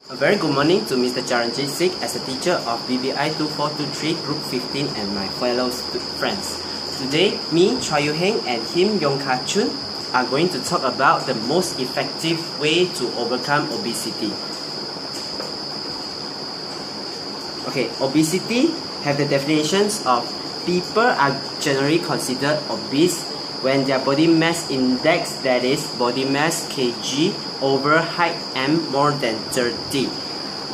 A very good morning to Mr. Charanjit Singh as a teacher of BBI 2423 Group 15 and my fellow friends. Today, me, Chua Yu Heng and him, Yong Ka Chun, are going to talk about the most effective way to overcome obesity. Okay, obesity have the definitions of people are generally considered obese when their body mass index, that is body mass kg over height m more than 30.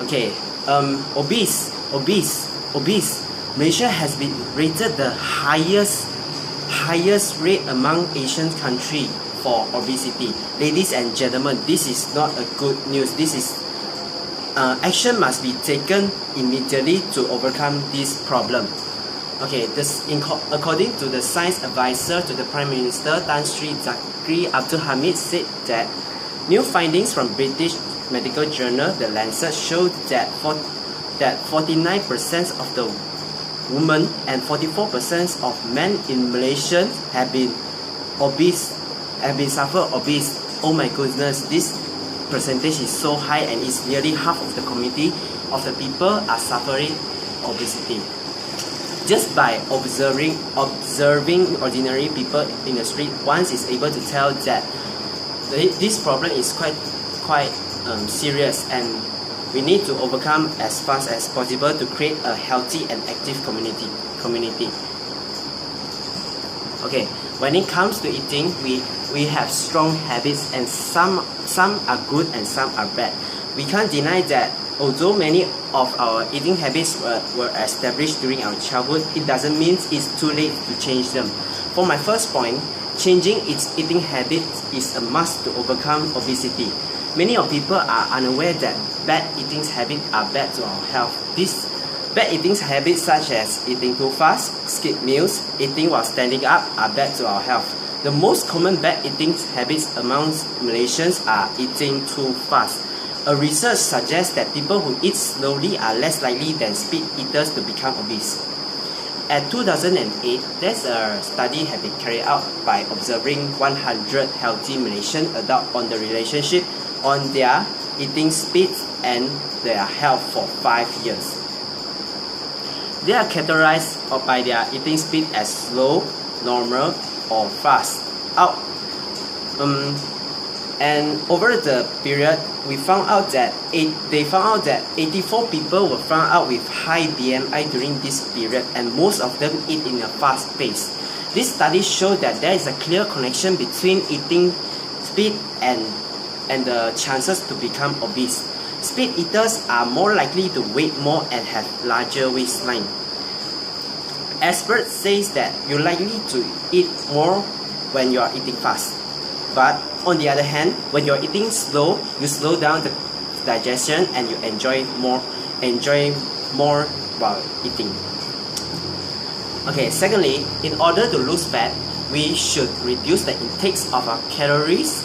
Okay, obese. Malaysia has been rated the highest rate among Asian countries for obesity. Ladies and gentlemen, this is not a good news. This is action must be taken immediately to overcome this problem. Okay, according to the science advisor to the Prime Minister, Tan Sri Zakri Abdul Hamid said that new findings from British medical journal The Lancet showed that 49% of the women and 44% of men in Malaysia have been obese, suffer obese. Oh my goodness, this percentage is so high, and it's nearly half of the community of the people are suffering obesity. Just by observing ordinary people in the street, one is able to tell that this problem is quite serious, and we need to overcome as fast as possible to create a healthy and active community. Okay, when it comes to eating, we have strong habits, and some are good and some are bad. We can't deny that although many of our eating habits were established during our childhood, it doesn't mean it's too late to change them. For my first point, changing its eating habits is a must to overcome obesity. Many of people are unaware that bad eating habits are bad to our health. These bad eating habits such as eating too fast, skip meals, eating while standing up are bad to our health. The most common bad eating habits amongst Malaysians are eating too fast. A research suggests that people who eat slowly are less likely than speed eaters to become obese. At 2008, there's a study had been carried out by observing 100 healthy Malaysian adults on the relationship on their eating speed and their health for 5 years. They are categorized by their eating speed as slow, normal, or fast. And over the period, we found out that 84 people were found out with high BMI during this period, and most of them eat in a fast pace. This study showed that there is a clear connection between eating speed and the chances to become obese. Speed eaters are more likely to weigh more and have larger waistline. Experts say that you're likely to eat more when you are eating fast. But on the other hand, when you're eating slow, you slow down the digestion and you enjoy more while eating. Okay, secondly, in order to lose fat, we should reduce the intakes of our calories.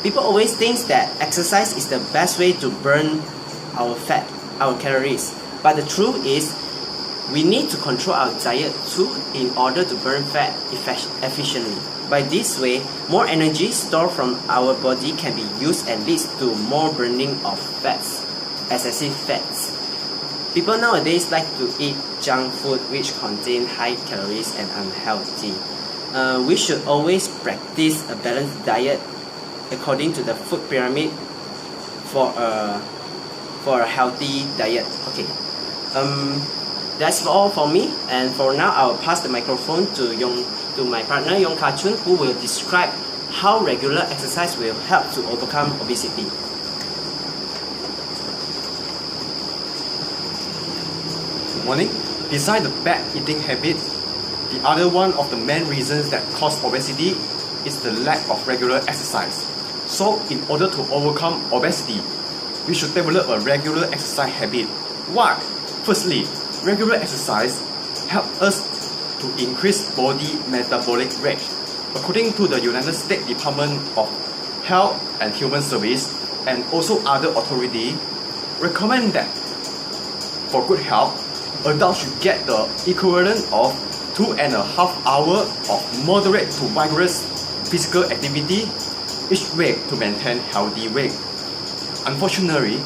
People always think that exercise is the best way to burn our fat, our calories. But the truth is, we need to control our diet too in order to burn fat efficiently. By this way, more energy stored from our body can be used and leads to more burning of fats, excessive fats. People nowadays like to eat junk food which contain high calories and unhealthy. We should always practice a balanced diet according to the food pyramid for a healthy diet. Okay. That's all for me, and for now I will pass the microphone to my partner Yong Ka Chun, who will describe how regular exercise will help to overcome obesity. Good morning. Besides the bad eating habit, the other one of the main reasons that cause obesity is the lack of regular exercise. So in order to overcome obesity, we should develop a regular exercise habit. Why? Firstly, regular exercise helps us to increase body metabolic rate. According to the United States Department of Health and Human Services and also other authorities, recommend that for good health, adults should get the equivalent of 2.5 hours of moderate to vigorous physical activity each week to maintain healthy weight. Unfortunately,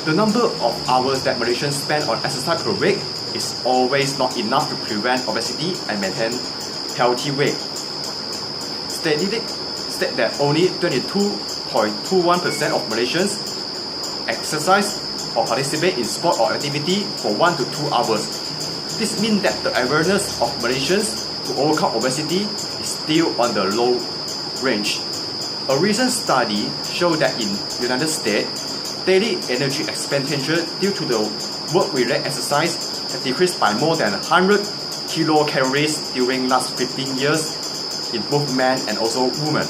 the number of hours that Malaysians spend on exercise per week is always not enough to prevent obesity and maintain healthy weight. Statistics state that only 22.21% of Malaysians exercise or participate in sport or activity for 1 to 2 hours. This means that the awareness of Malaysians to overcome obesity is still on the low range. A recent study showed that in United States, daily energy expenditure due to the work-related exercise has decreased by more than 100 kilocalories during last 15 years in both men and also women.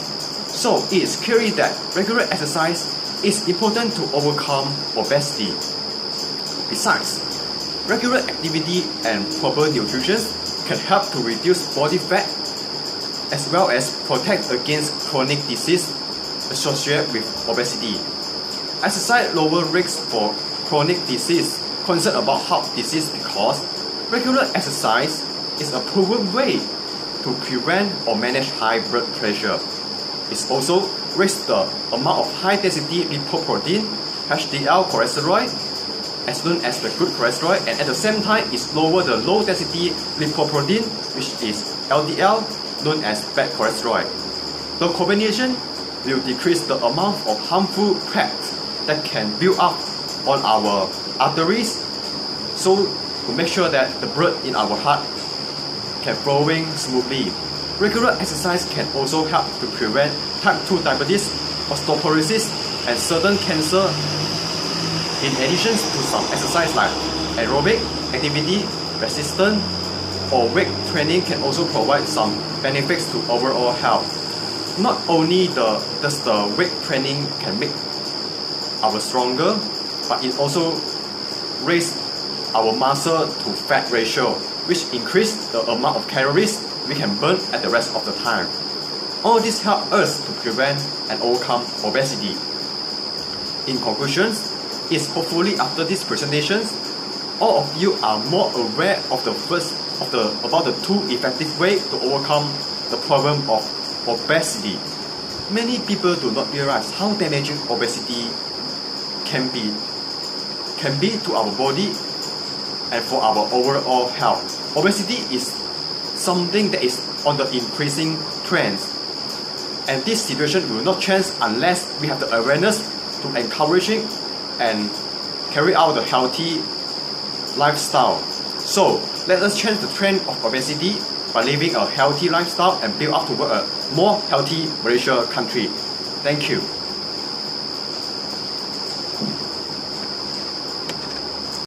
So it is clear that regular exercise is important to overcome obesity. Besides, regular activity and proper nutrition can help to reduce body fat as well as protect against chronic disease associated with obesity. Exercise lower risks for chronic disease, concern about heart disease because regular exercise is a proven way to prevent or manage high blood pressure. It also raises the amount of high-density lipoprotein, HDL cholesterol, as known as the good cholesterol, and at the same time it lower the low-density lipoprotein, which is LDL, known as bad cholesterol. The combination will decrease the amount of harmful plaques that can build up on our arteries, so to make sure that the blood in our heart can flowing smoothly. Regular exercise can also help to prevent type 2 diabetes, osteoporosis, and certain cancer. In addition to some exercise like aerobic activity, resistance, or weight training can also provide some benefits to overall health. Not only does the weight training can make our stronger, but it also raise our muscle to fat ratio, which increase the amount of calories we can burn at the rest of the time. All this help us to prevent and overcome obesity. In conclusion, is hopefully after these presentations, all of you are more aware of about the two effective ways to overcome the problem of obesity. Many people do not realize how damaging obesity can be to our body and for our overall health. Obesity is something that is on the increasing trend, and this situation will not change unless we have the awareness to encouraging and carry out the healthy lifestyle. So let us change the trend of obesity by living a healthy lifestyle and build up toward a more healthy Malaysia country. Thank you.